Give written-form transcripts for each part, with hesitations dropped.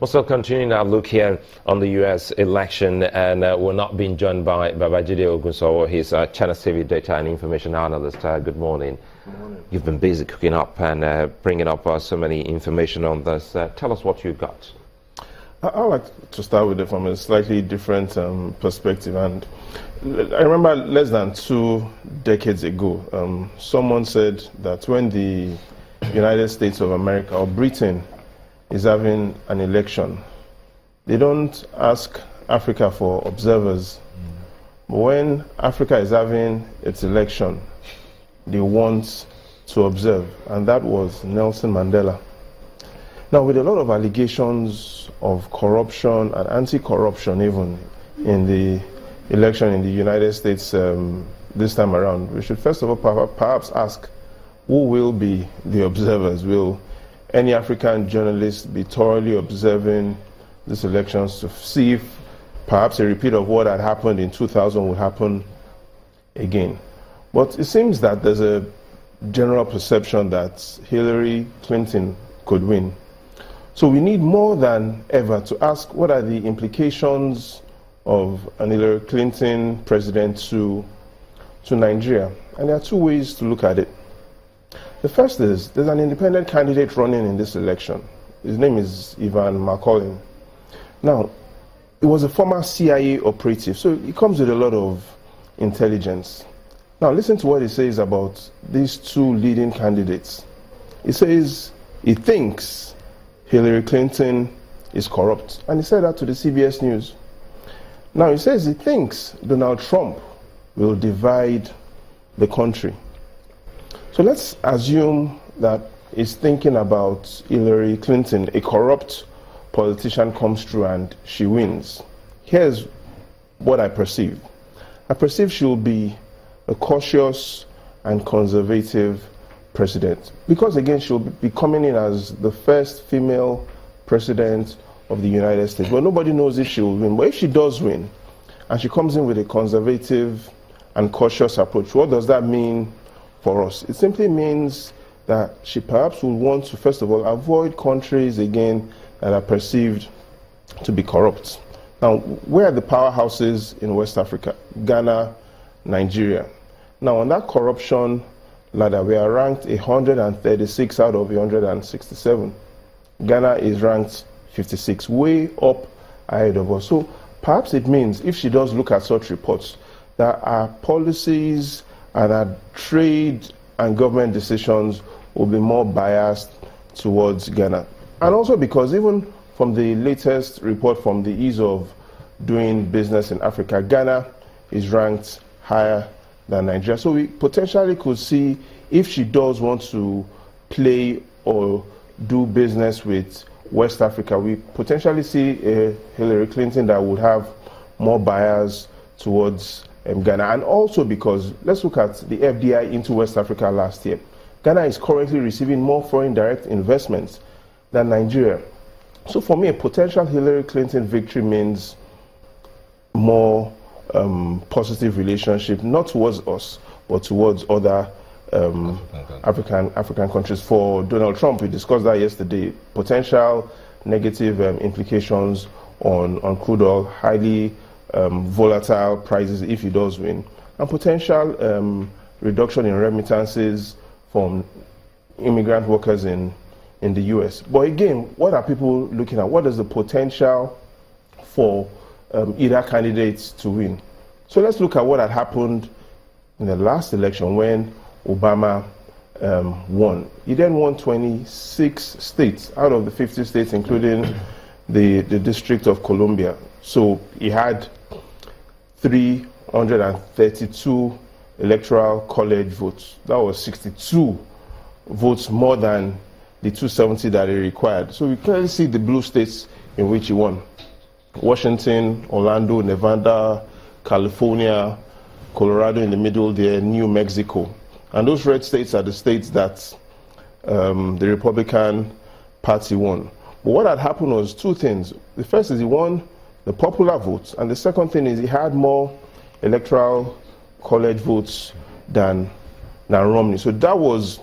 We're still continuing our look here on the U.S. election, and we're not being joined by Babajide Ogunsanwo. He's a Channel TV data and information analyst. Good morning. Good morning. You've been busy cooking up and bringing up so many information on this. Tell us what you got. I like to start with it from a slightly different perspective. And I remember less than 2 decades ago, someone said that when the United States of America or Britain is having an election, they don't ask Africa for observers. But when Africa is having its election, they want to observe. And that was Nelson Mandela. Now, with a lot of allegations of corruption and anti-corruption even in the election in the United States this time around, we should first of all perhaps ask, who will be the observers? Will any African journalist be thoroughly observing these elections to see if perhaps a repeat of what had happened in 2000 will happen again? But it seems that there's a general perception that Hillary Clinton could win. So we need more than ever to ask, what are the implications of an Hillary Clinton president to Nigeria? And there are 2 ways to look at it. The first is, there's an independent candidate running in this election. His name is Ivan McCollin. Now, he was a former CIA operative, so he comes with a lot of intelligence. Now, listen to what he says about these 2 leading candidates. He says he thinks Hillary Clinton is corrupt, and he said that to the CBS News. Now, he says he thinks Donald Trump will divide the country. So let's assume that he's thinking about Hillary Clinton, a corrupt politician comes through and she wins. Here's what I perceive. I perceive she'll be a cautious and conservative president, because again, she'll be coming in as the first female president of the United States. But nobody knows if she will win. But if she does win, and she comes in with a conservative and cautious approach, what does that mean for us? It simply means that she perhaps will want to, first of all, avoid countries again that are perceived to be corrupt. Now, where are the powerhouses in West Africa? Ghana, Nigeria. Now, on that corruption ladder, we are ranked 136 out of 167. Ghana is ranked 56, way up ahead of us. So perhaps it means, if she does look at such reports, that our policies and our trade and government decisions will be more biased towards Ghana. And also because even from the latest report from the Ease of Doing Business in Africa, Ghana is ranked higher than Nigeria. So we potentially could see, if she does want to play or do business with West Africa, we potentially see a Hillary Clinton that would have more bias towards Ghana. And also because, let's look at the FDI into West Africa last year. Ghana is currently receiving more foreign direct investments than Nigeria. So for me, a potential Hillary Clinton victory means more positive relationship, not towards us, but towards other African countries. For Donald Trump, we discussed that yesterday, potential negative implications on crude oil, highly volatile prices if he does win, and potential reduction in remittances from immigrant workers in the US. But again, what are people looking at? What is the potential for either candidates to win? So let's look at what had happened in the last election when Obama won. He then won 26 states out of the 50 states, including the District of Columbia. So he had 332 electoral college votes. That was 62 votes more than the 270 that he required. So we clearly see the blue states in which he won: Washington, Orlando, Nevada, California, Colorado in the middle there, New Mexico. And those red states are the states that the Republican Party won. But what had happened was 2 things. The first is he won the popular votes, and the second thing is he had more electoral college votes than Romney. So that was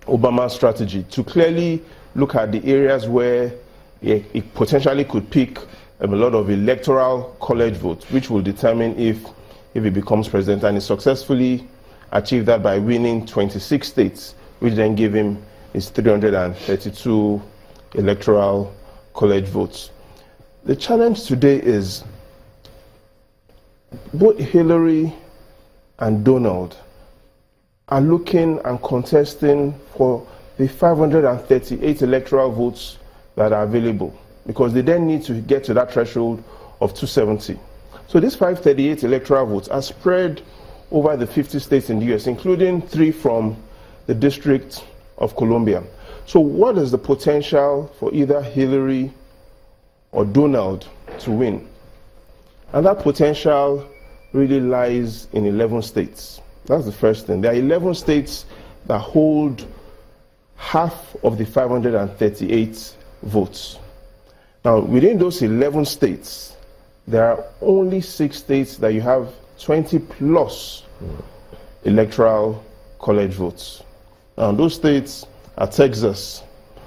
Obama's strategy, to clearly look at the areas where it potentially could pick a lot of electoral college votes, which will determine if he becomes president, and he successfully achieved that by winning 26 states, which then gave him his 332 electoral college votes. The challenge today is both Hillary and Donald are looking and contesting for the 538 electoral votes that are available, because they then need to get to that threshold of 270. So these 538 electoral votes are spread over the 50 states in the US, including 3 from the District of Columbia. So what is the potential for either Hillary or Donald to win? And that potential really lies in 11 states. That's the first thing. There are 11 states that hold half of the 538 votes. Now, within those 11 states, there are only 6 states that you have 20 plus electoral college votes. Now, those states are Texas.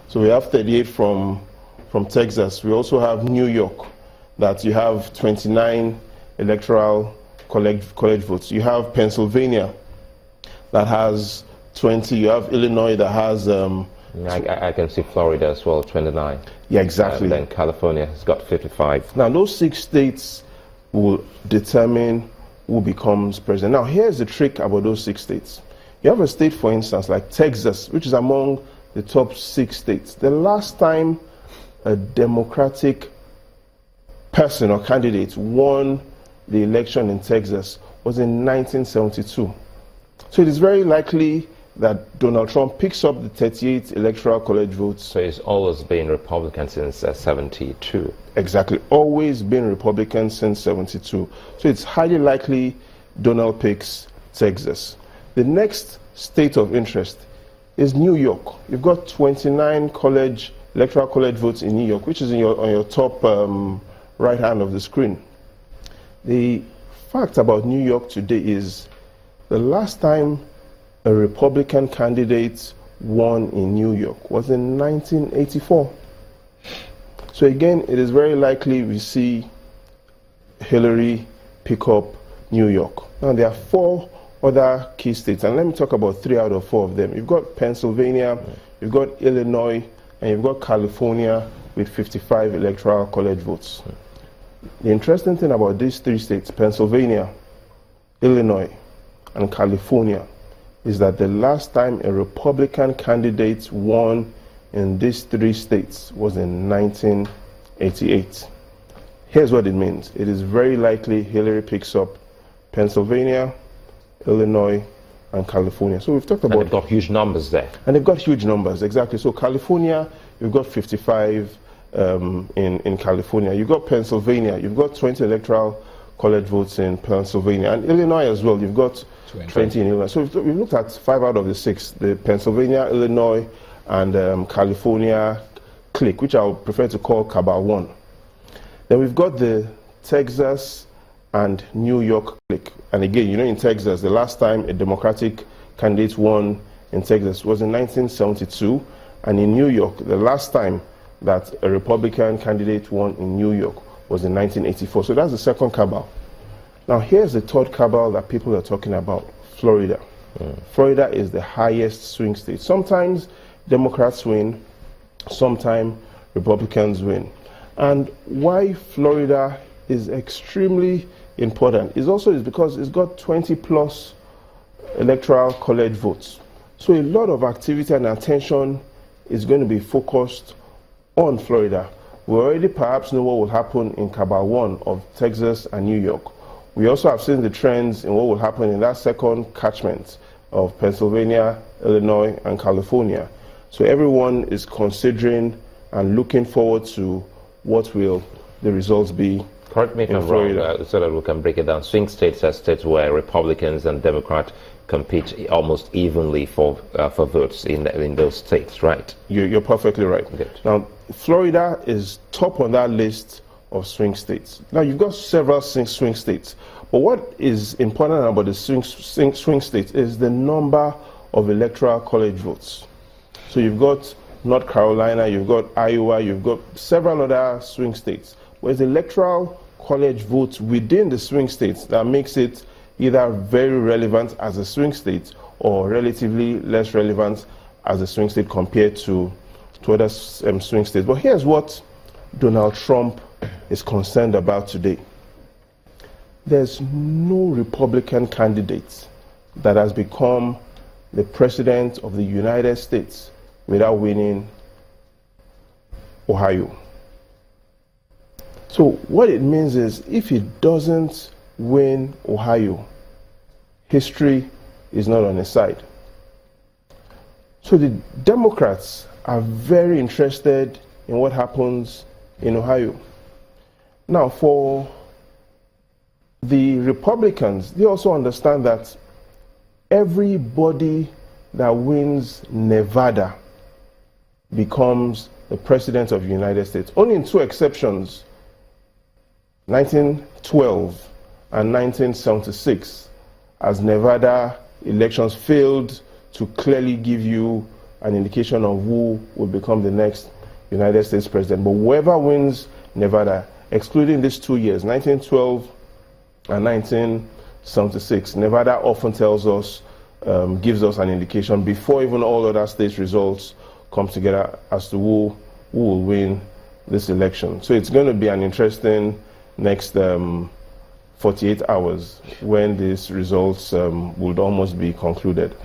So we have 38 from Texas. We also have New York, that you have 29 electoral college votes. You have Pennsylvania, that has 20. You have Illinois, that has... I can see Florida as well, 29. Yeah, exactly. Then California has got 55. Now, those 6 states will determine who becomes president. Now, here's the trick about those 6 states. You have a state, for instance, like Texas, which is among the top 6 states. The last time a Democratic person or candidate won the election in Texas was in 1972. So it is very likely that Donald Trump picks up the 38 electoral college votes. So he's always been Republican since 72. Exactly, always been Republican since 72. So it's highly likely Donald picks Texas. The next state of interest is New York. You've got 29 electoral college votes in New York, which is on your top right hand of the screen. The fact about New York today is the last time a Republican candidate won in New York was in 1984. So again, it is very likely we see Hillary pick up New York. Now, there are 4 other key states, and let me talk about 3 out of 4 of them. You've got Pennsylvania, you've got Illinois, and you've got California with 55 electoral college votes. The interesting thing about these 3 states, Pennsylvania, Illinois, and California, is that the last time a Republican candidate won in these 3 states was in 1988. Here's what it means. It is very likely Hillary picks up Pennsylvania, Illinois, and California. So we've talked about... And they've got huge numbers there. And they've got huge numbers, exactly. So California, you've got 55 in California. You've got Pennsylvania, you've got 20 electoral college votes in Pennsylvania. And Illinois as well, you've got 20 in Illinois. So we've looked at 5 out of the 6, the Pennsylvania, Illinois, and California clique, which I would prefer to call Cabal 1. Then we've got the Texas and New York clique. And again, you know, in Texas, the last time a Democratic candidate won in Texas was in 1972. And in New York, the last time that a Republican candidate won in New York was in 1984. So that's the second cabal. Now, here's the third cabal that people are talking about, Florida. Florida is the highest swing state. Sometimes Democrats win, sometimes Republicans win. And why Florida is extremely important is because it's got 20 plus electoral college votes. So a lot of activity and attention is going to be focused on Florida. We already perhaps know what will happen in Cabal 1 of Texas and New York. We also have seen the trends in what will happen in that second catchment of Pennsylvania, Illinois, and California. So everyone is considering and looking forward to what will the results be. Correct me if I'm wrong, so that we can break it down. Swing states are states where Republicans and Democrats compete almost evenly for votes in those states, right? You're perfectly right. Good. Now, Florida is top on that list of swing states. Now, you've got several swing states, but what is important about the swing states is the number of electoral college votes. So you've got North Carolina, you've got Iowa, you've got several other swing states. Whereas the electoral college votes within the swing states that makes it either very relevant as a swing state or relatively less relevant as a swing state compared to other swing states. But here's what Donald Trump is concerned about today. There's no Republican candidate that has become the president of the United States without winning Ohio. So what it means is if he doesn't win Ohio, history is not on his side. So the Democrats are very interested in what happens in Ohio. Now, for the Republicans, they also understand that everybody that wins Nevada becomes the president of the United States. Only in two exceptions, 1912 and 1976, as Nevada elections failed to clearly give you an indication of who will become the next United States president. But whoever wins Nevada, excluding these 2 years, 1912 and 1976, Nevada often tells us, gives us an indication before even all other states' results come together as to who will win this election. So it's going to be an interesting next 48 hours when these results would almost be concluded.